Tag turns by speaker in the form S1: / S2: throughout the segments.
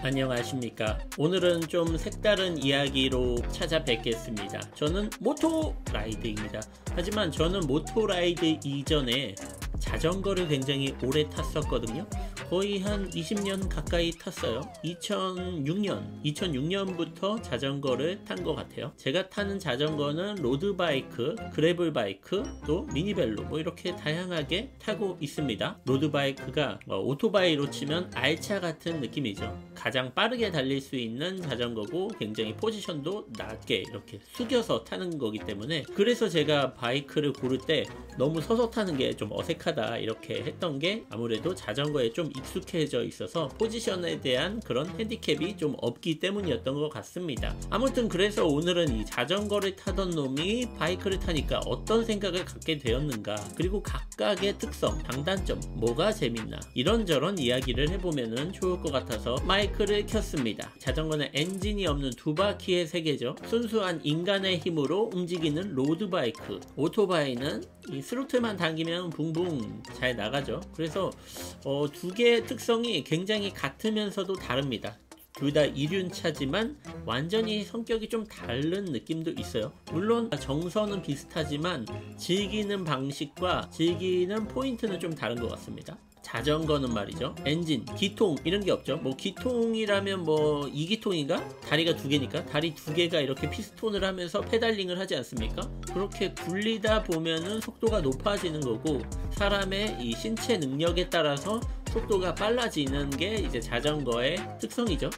S1: 안녕하십니까. 오늘은 좀 색다른 이야기로 찾아뵙겠습니다. 저는 모토라이드입니다. 하지만 저는 모토라이드 이전에 자전거를 굉장히 오래 탔었거든요. 거의 한 20년 가까이 탔어요. 2006년부터 자전거를 탄 것 같아요. 제가 타는 자전거는 로드바이크, 그래블바이크, 또 미니벨로 뭐 이렇게 다양하게 타고 있습니다. 로드바이크가 오토바이로 치면 알차 같은 느낌이죠. 가장 빠르게 달릴 수 있는 자전거고 굉장히 포지션도 낮게 이렇게 숙여서 타는 거기 때문에, 그래서 제가 바이크를 고를 때 너무 서서 타는 게 좀 어색하다 이렇게 했던 게 아무래도 자전거에 좀 익숙해져 있어서 포지션에 대한 그런 핸디캡이 좀 없기 때문이었던 것 같습니다. 아무튼 그래서 오늘은 이 자전거를 타던 놈이 바이크를 타니까 어떤 생각을 갖게 되었는가, 그리고 각각의 특성, 장단점, 뭐가 재밌나, 이런저런 이야기를 해보면 좋을 것 같아서 마이크를 켰습니다. 자전거는 엔진이 없는 두 바퀴의 세계죠. 순수한 인간의 힘으로 움직이는 로드바이크, 오토바이는 이 스로틀만 당기면 붕붕 잘 나가죠. 그래서 두 개의 특성이 굉장히 같으면서도 다릅니다. 둘 다 이륜차지만 완전히 성격이 좀 다른 느낌도 있어요. 물론 정서는 비슷하지만 즐기는 방식과 즐기는 포인트는 좀 다른 것 같습니다. 자전거는 말이죠, 엔진, 기통 이런 게 없죠. 뭐 기통이라면 뭐 2기통인가? 다리가 두 개니까 다리 두 개가 이렇게 피스톤을 하면서 페달링을 하지 않습니까? 그렇게 굴리다 보면은 속도가 높아지는 거고, 사람의 이 신체 능력에 따라서 속도가 빨라지는 게 이제 자전거의 특성이죠.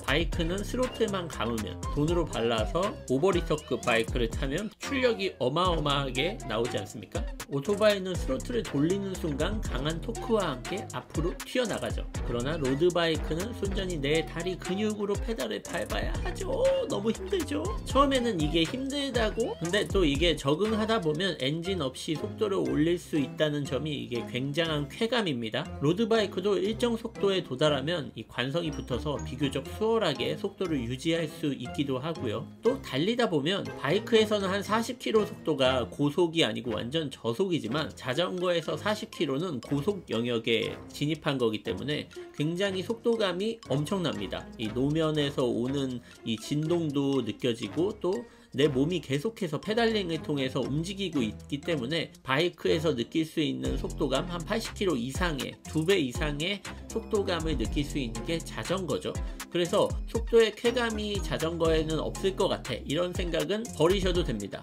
S1: 바이크는 스로틀만 감으면, 돈으로 발라서 오버리터급 바이크를 타면 출력이 어마어마하게 나오지 않습니까? 오토바이는 스로틀을 돌리는 순간 강한 토크와 함께 앞으로 튀어나가죠. 그러나 로드바이크는 순전히 내 다리 근육으로 페달을 밟아야 하죠. 너무 힘들죠. 처음에는 이게 힘들다고, 근데 또 이게 적응하다 보면 엔진 없이 속도를 올릴 수 있다는 점이 이게 굉장한 쾌감입니다. 로드바이크도 일정 속도에 도달하면 이 관성이 붙어서 비교적 수월하게 속도를 유지할 수 있기도 하고요. 또 달리다 보면 바이크에서는 한 40km 속도가 고속이 아니고 완전 저속이지만 자전거에서 40km는 고속 영역에 진입한 거기 때문에 굉장히 속도감이 엄청납니다. 이 노면에서 오는 이 진동도 느껴지고, 또 내 몸이 계속해서 페달링을 통해서 움직이고 있기 때문에 바이크에서 느낄 수 있는 속도감 한 80km 이상의, 2배 이상의 속도감을 느낄 수 있는 게 자전거죠. 그래서 속도의 쾌감이 자전거에는 없을 것 같아, 이런 생각은 버리셔도 됩니다.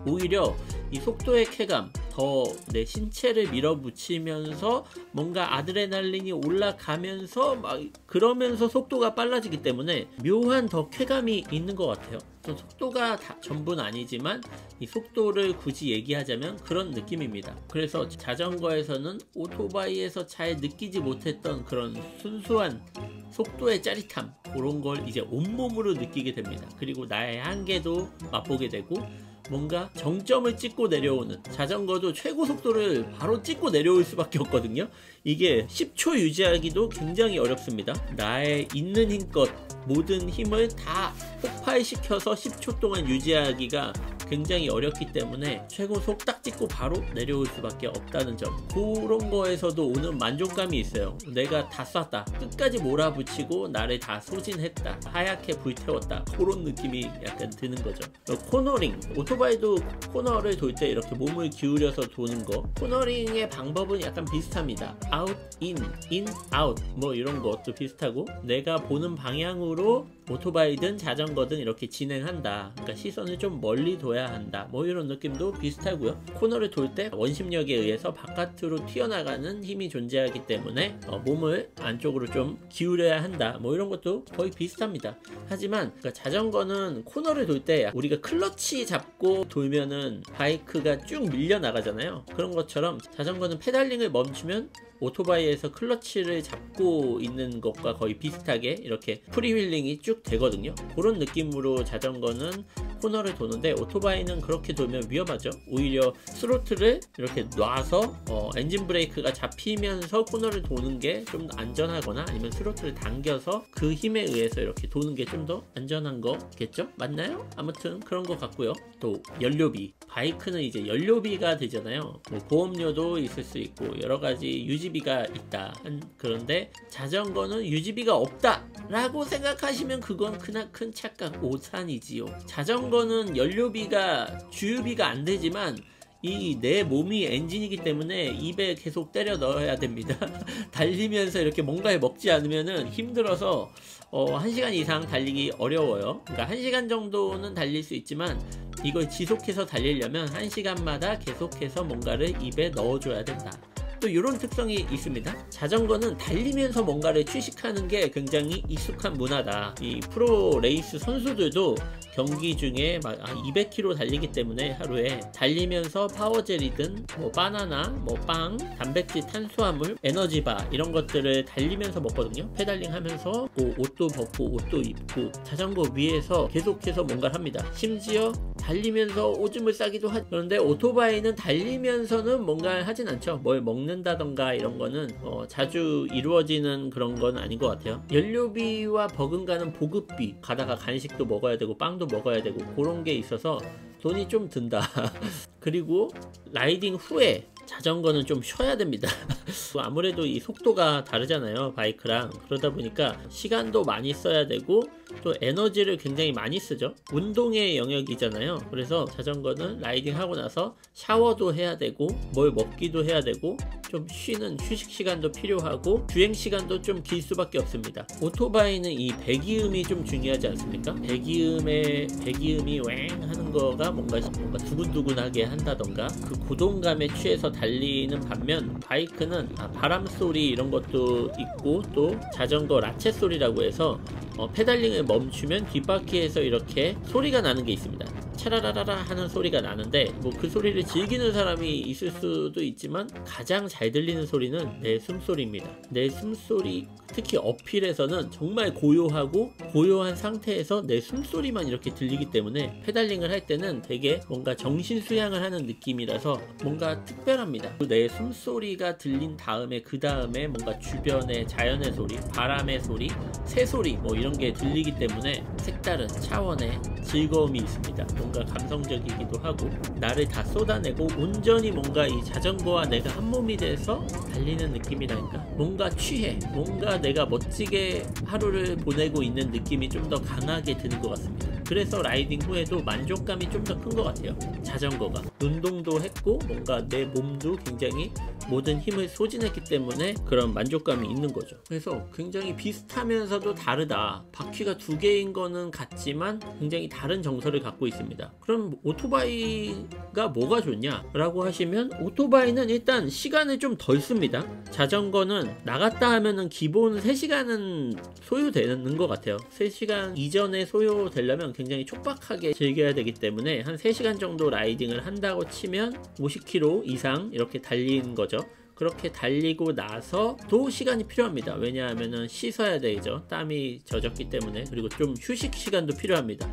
S1: 오히려 이 속도의 쾌감, 더 내 신체를 밀어붙이면서 뭔가 아드레날린이 올라가면서 막 그러면서 속도가 빨라지기 때문에 묘한 더 쾌감이 있는 것 같아요. 속도가 다 전부는 아니지만 이 속도를 굳이 얘기하자면 그런 느낌입니다. 그래서 자전거에서는 오토바이에서 잘 느끼지 못했던 그런 순수한 속도의 짜릿함, 그런 걸 이제 온몸으로 느끼게 됩니다. 그리고 나의 한계도 맛보게 되고, 뭔가 정점을 찍고 내려오는, 자전거도 최고 속도를 바로 찍고 내려올 수밖에 없거든요. 이게 10초 유지하기도 굉장히 어렵습니다. 나의 있는 힘껏 모든 힘을 다 폭발시켜서 10초 동안 유지하기가 굉장히 어렵기 때문에 최고속 딱 찍고 바로 내려올 수밖에 없다는 점, 그런 거에서도 오는 만족감이 있어요. 내가 다 쐈다, 끝까지 몰아붙이고 나를 다 소진했다, 하얗게 불태웠다, 그런 느낌이 약간 드는 거죠. 코너링, 오토바이도 코너를 돌 때 이렇게 몸을 기울여서 도는 거, 코너링의 방법은 약간 비슷합니다. 아웃, 인, 아웃 뭐 이런 것도 비슷하고, 내가 보는 방향으로 오토바이든 자전거든 이렇게 진행한다, 그러니까 시선을 좀 멀리 둬야 한다, 뭐 이런 느낌도 비슷하고요. 코너를 돌 때 원심력에 의해서 바깥으로 튀어나가는 힘이 존재하기 때문에 몸을 안쪽으로 좀 기울여야 한다, 뭐 이런 것도 거의 비슷합니다. 하지만 그러니까 자전거는 코너를 돌 때 우리가 클러치 잡고 돌면은 바이크가 쭉 밀려 나가잖아요. 그런 것처럼 자전거는 페달링을 멈추면 오토바이에서 클러치를 잡고 있는 것과 거의 비슷하게 이렇게 프리휠링이 쭉 되거든요. 그런 느낌으로 자전거는 코너를 도는데, 오토바이는 그렇게 돌면 위험하죠. 오히려 스로틀을 이렇게 놔서 엔진 브레이크가 잡히면서 코너를 도는 게 좀 안전하거나, 아니면 스로틀을 당겨서 그 힘에 의해서 이렇게 도는 게 좀 더 안전한 거겠죠? 맞나요? 아무튼 그런 것 같고요. 또 연료비, 바이크는 이제 연료비가 되잖아요. 뭐 보험료도 있을 수 있고 여러가지 유지비가 있다. 그런데 자전거는 유지비가 없다 라고 생각하시면 그건 크나큰 착각, 오산이지요. 자전거는 연료비가 주유비가 안 되지만 이 내 몸이 엔진이기 때문에 입에 계속 때려 넣어야 됩니다. 달리면서 이렇게 뭔가를 먹지 않으면은 힘들어서 1시간 이상 달리기 어려워요. 그러니까 1시간 정도는 달릴 수 있지만 이걸 지속해서 달리려면 1시간마다 계속해서 뭔가를 입에 넣어줘야 된다. 또 이런 특성이 있습니다. 자전거는 달리면서 뭔가를 취식하는 게 굉장히 익숙한 문화다. 이 프로 레이스 선수들도 경기 중에 막 200km 달리기 때문에 하루에 달리면서 파워젤이든 뭐 바나나, 뭐 빵, 단백질, 탄수화물, 에너지바 이런 것들을 달리면서 먹거든요. 페달링 하면서 뭐 옷도 벗고 옷도 입고 자전거 위에서 계속해서 뭔가를 합니다. 심지어 달리면서 오줌을 싸기도 하죠. 그런데 오토바이는 달리면서는 뭔가를 하진 않죠. 뭘 먹는다던가 이런 거는 자주 이루어지는 그런 건 아닌 것 같아요. 연료비와 버금가는 보급비, 가다가 간식도 먹어야 되고 빵도 먹어야 되고 그런 게 있어서 돈이 좀 든다. 그리고 라이딩 후에 자전거는 좀 쉬어야 됩니다. 아무래도 이 속도가 다르잖아요, 바이크랑. 그러다 보니까 시간도 많이 써야 되고 또 에너지를 굉장히 많이 쓰죠. 운동의 영역이잖아요. 그래서 자전거는 라이딩 하고 나서 샤워도 해야 되고 뭘 먹기도 해야 되고 좀 쉬는 휴식 시간도 필요하고 주행 시간도 좀 길 수밖에 없습니다. 오토바이는 이 배기음이 좀 중요하지 않습니까? 배기음이 왱 하는 거가 뭔가 두근두근하게 한다던가 그 고동감에 취해서 달리는 반면 바이크는 바람 소리 이런 것도 있고 또 자전거 라쳇 소리라고 해서 페달링을 멈추면 뒷바퀴에서 이렇게 소리가 나는 게 있습니다. 차라라라라 하는 소리가 나는데 뭐 그 소리를 즐기는 사람이 있을 수도 있지만 가장 잘 들리는 소리는 내 숨소리입니다. 내 숨소리, 특히 어필에서는 정말 고요한 상태에서 내 숨소리만 이렇게 들리기 때문에 페달링을 할 때는 되게 뭔가 정신 수양을 하는 느낌이라서 뭔가 특별합니다. 내 숨소리가 들린 다음에 그 다음에 뭔가 주변의 자연의 소리, 바람의 소리, 새소리 뭐 이런 게 들리기 때문에 색다른 차원의 즐거움이 있습니다. 뭔가 감성적이기도 하고 나를 다 쏟아내고 온전히 뭔가 이 자전거와 내가 한 몸이 돼서 달리는 느낌이라니까. 뭔가 취해, 뭔가 내가 멋지게 하루를 보내고 있는 느낌이 좀 더 강하게 드는 것 같습니다. 그래서 라이딩 후에도 만족감이 좀 더 큰 것 같아요. 자전거가 운동도 했고 뭔가 내 몸도 굉장히 모든 힘을 소진했기 때문에 그런 만족감이 있는 거죠. 그래서 굉장히 비슷하면서도 다르다. 바퀴가 두 개인 거는 같지만 굉장히 다른 정서를 갖고 있습니다. 그럼 오토바이가 뭐가 좋냐 라고 하시면 오토바이는 일단 시간을 좀 덜 씁니다. 자전거는 나갔다 하면은 기본 3시간은 소요되는 것 같아요. 3시간 이전에 소요되려면 굉장히 촉박하게 즐겨야 되기 때문에 한 3시간 정도 라이딩을 한다고 치면 50km 이상 이렇게 달리는 거죠. 그렇게 달리고 나서도 시간이 필요합니다. 왜냐하면 씻어야 되죠. 땀이 젖었기 때문에. 그리고 좀 휴식 시간도 필요합니다.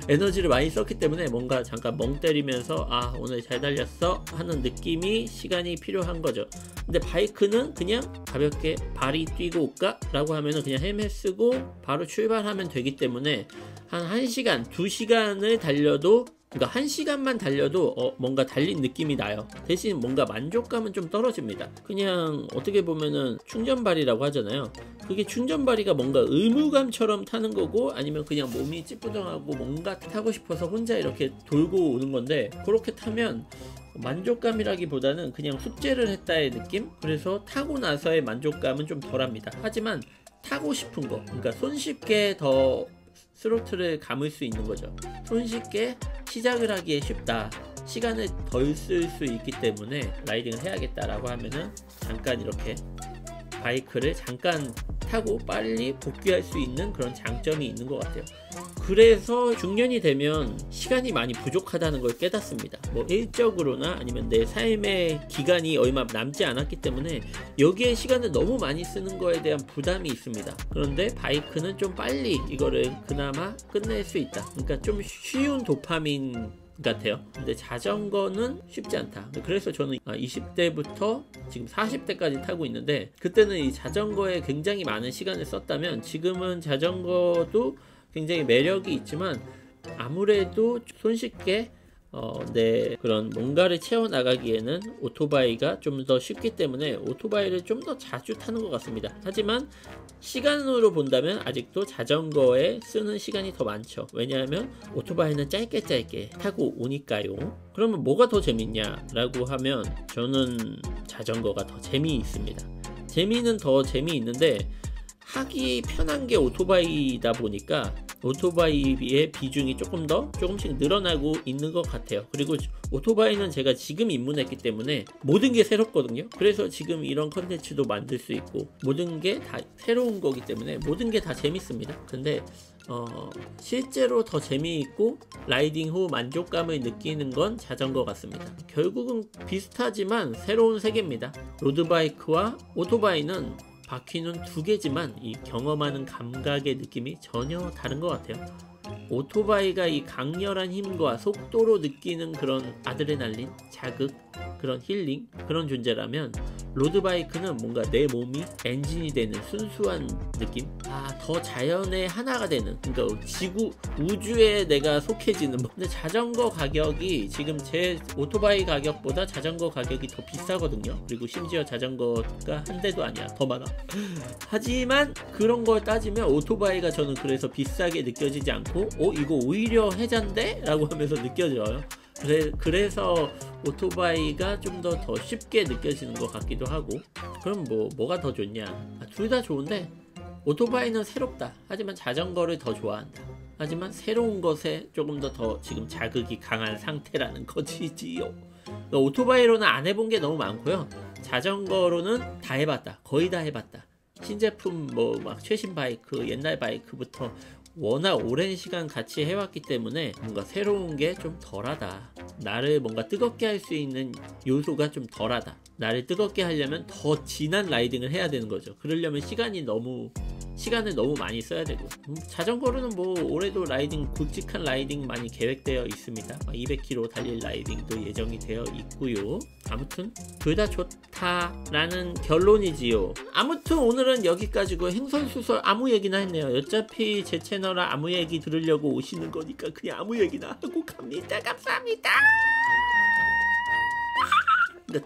S1: 에너지를 많이 썼기 때문에 뭔가 잠깐 멍 때리면서 아 오늘 잘 달렸어 하는 느낌이 시간이 필요한 거죠. 근데 바이크는 그냥 가볍게 발이 뛰고 올까? 라고 하면은 그냥 헬멧 쓰고 바로 출발하면 되기 때문에 한 1시간, 2시간을 달려도 그러니까 1시간만 달려도 뭔가 달린 느낌이 나요. 대신 뭔가 만족감은 좀 떨어집니다. 그냥 어떻게 보면은 충전발이라고 하잖아요. 그게 충전발이가 뭔가 의무감처럼 타는 거고 아니면 그냥 몸이 찌뿌둥하고 뭔가 타고 싶어서 혼자 이렇게 돌고 오는 건데 그렇게 타면 만족감이라기보다는 그냥 숙제를 했다의 느낌? 그래서 타고 나서의 만족감은 좀 덜합니다. 하지만 타고 싶은 거, 그러니까 손쉽게 더 스로틀을 감을 수 있는 거죠. 손쉽게 시작을 하기에 쉽다. 시간을 덜 쓸 수 있기 때문에 라이딩을 해야겠다라고 하면은 잠깐 이렇게 바이크를 잠깐 타고 빨리 복귀할 수 있는 그런 장점이 있는 것 같아요. 그래서 중년이 되면 시간이 많이 부족하다는 걸 깨닫습니다. 뭐 일적으로나 아니면 내 삶의 기간이 얼마 남지 않았기 때문에 여기에 시간을 너무 많이 쓰는 거에 대한 부담이 있습니다. 그런데 바이크는 좀 빨리 이거를 그나마 끝낼 수 있다. 그러니까 좀 쉬운 도파민 같아요. 근데 자전거는 쉽지 않다. 그래서 저는 20대부터 지금 40대까지 타고 있는데 그때는 이 자전거에 굉장히 많은 시간을 썼다면 지금은 자전거도 굉장히 매력이 있지만 아무래도 손쉽게 내 그런 뭔가를 채워나가기에는 오토바이가 좀 더 쉽기 때문에 오토바이를 좀 더 자주 타는 것 같습니다. 하지만 시간으로 본다면 아직도 자전거에 쓰는 시간이 더 많죠. 왜냐하면 오토바이는 짧게 타고 오니까요. 그러면 뭐가 더 재밌냐 라고 하면 저는 자전거가 더 재미있습니다. 재미는 더 재미있는데 하기 편한 게 오토바이다 보니까 오토바이의 비중이 조금씩 늘어나고 있는 것 같아요. 그리고 오토바이는 제가 지금 입문했기 때문에 모든 게 새롭거든요. 그래서 지금 이런 컨텐츠도 만들 수 있고 모든 게 다 새로운 거기 때문에 모든 게 다 재밌습니다. 근데 실제로 더 재미있고 라이딩 후 만족감을 느끼는 건 자전거 같습니다. 결국은 비슷하지만 새로운 세계입니다. 로드바이크와 오토바이는 바퀴는 두 개지만 이 경험하는 감각의 느낌이 전혀 다른 것 같아요. 오토바이가 이 강렬한 힘과 속도로 느끼는 그런 아드레날린, 자극, 그런 힐링, 그런 존재라면 로드바이크는 뭔가 내 몸이 엔진이 되는 순수한 느낌? 더 자연의 하나가 되는, 그러니까 지구, 우주에 내가 속해지는. 근데 자전거 가격이 지금 제 오토바이 가격보다 자전거 가격이 더 비싸거든요. 그리고 심지어 자전거가 한 대도 아니야, 더 많아. 하지만 그런 걸 따지면 오토바이가 저는 그래서 비싸게 느껴지지 않고 이거 오히려 해잔데? 라고 하면서 느껴져요. 그래서 오토바이가 좀 더 쉽게 느껴지는 것 같기도 하고. 그럼 뭐가 더 좋냐? 둘 다 좋은데 오토바이는 새롭다. 하지만 자전거를 더 좋아한다. 하지만 새로운 것에 조금 더 지금 자극이 강한 상태라는 것이지요. 오토바이로는 안 해본 게 너무 많고요. 자전거로는 다 해봤다. 거의 다 해봤다. 신제품 막 최신 바이크, 옛날 바이크부터 워낙 오랜 시간 같이 해왔기 때문에 뭔가 새로운 게 좀 덜하다. 나를 뭔가 뜨겁게 할 수 있는 요소가 좀 덜하다. 나를 뜨겁게 하려면 더 진한 라이딩을 해야 되는 거죠. 그러려면 시간을 너무 많이 써야 되고. 자전거로는 올해도 굵직한 라이딩 많이 계획되어 있습니다. 200km 달릴 라이딩도 예정이 되어 있고요. 아무튼 둘 다 좋다라는 결론이지요. 아무튼 오늘은 여기까지고 행설수설 아무 얘기나 했네요. 어차피 제 채널에 아무 얘기 들으려고 오시는 거니까 그냥 아무 얘기나 하고 갑니다. 감사합니다. 끝.